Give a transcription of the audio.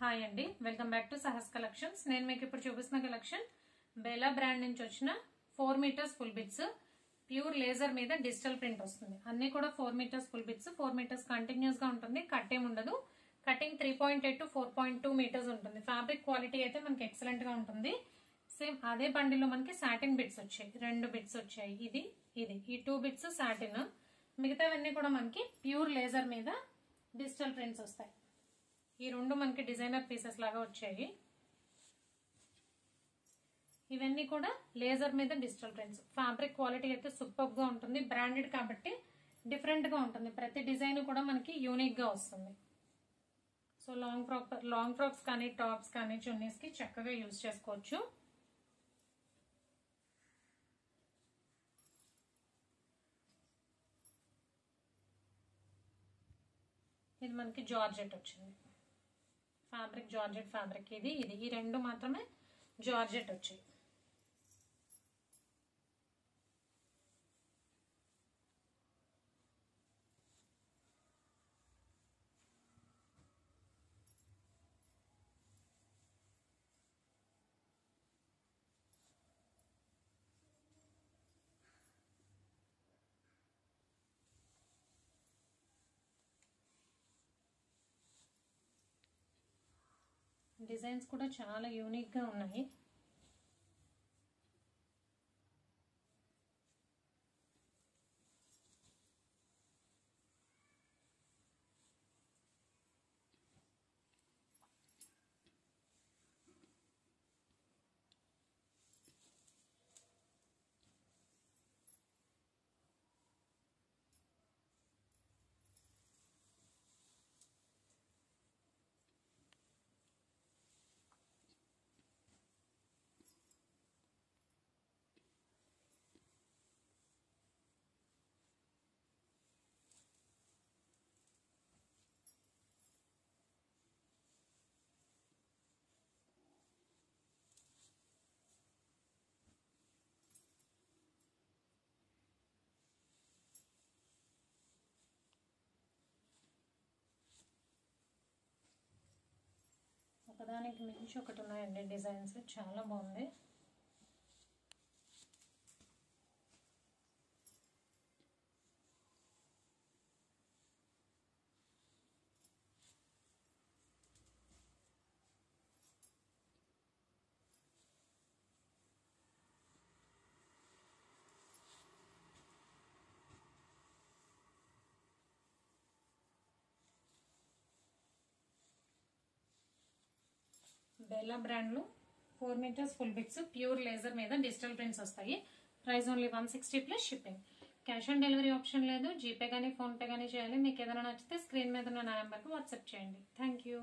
Hi అండి, welcome back to Sahas collections. నేను మీకు ఇప్పుడు చూపిస్తున్న కలెక్షన్ బెలా బ్రాండ్ నుంచి వచ్చిన 4 metres full bits pure laser మీద డిజిటల్ ప్రింట్ వస్తుంది. అన్ని కూడా 4 metres full bits. 4 metres continuous గా ఉంటుంది, కట్ ఏమి ఉండదు. కటింగ్ 3.8 to 4.2 మీటర్స్ ఉంటుంది. ఫ్యాబ్రిక్ క్వాలిటీ అయితే మనకి ఎక్సలెంట్ గా ఉంటుంది. సేమ్ అదే బండిలో మనకి సాటిన్ బిట్స్ వచ్చాయి, 2 బిట్స్ వచ్చాయి. ఇది ఈ 2 బిట్స్ సాటిన్, మిగతావన్నీ కూడా మనకి ప్యూర్ లేజర్ మీద డిజిటల్ ప్రింట్స్ వస్తాయి. ఈ 2 మనకి డిజైనర్ పీసెస్ లాగా వచ్చాయి. ఇవన్నీ కూడా లేజర్ మీద డిజిటల్ ప్రింట్స్. ఫ్యాబ్రిక్ క్వాలిటీ అయితే సూపర్ గా ఉంటుంది. బ్రాండెడ్ కాబట్టి డిఫరెంట్ గా ఉంటుంది. ప్రతి డిజైన్ కూడా మనకి యూనిక్ గా వస్తుంది. సో లాంగ్ ఫ్రాక్స్ కానీ, టాప్స్ కానీ, చున్నీస్ కి చక్కగా యూజ్ చేసుకోవచ్చు. ఇది మనకి జార్జెట్ వచ్చింది. Fabric georgette fabric. ఇది ఈ 2 మాత్రమే జార్జెట్ వచ్చాయి. డిజైన్స్ కూడా చాలా యూనిక్ గా ఉన్నాయి. ఒకదానికి మించి ఒకటి ఉన్నాయండి డిజైన్స్. చాలా బాగుంది. బెల్లా బ్రాండ్ లో 4 metres full bits pure laser మీద డిజిటల్ ప్రింట్స్ వస్తాయి. Price only 160 plus shipping. Cash on delivery option లేదు. జీపే కానీ, ఫోన్ పే కానీ చేయాలి. మీకు ఏదైనా నచ్చితే స్క్రీన్ మీద ఉన్న నెంబర్కి వాట్సాప్ చేయండి. Thank you.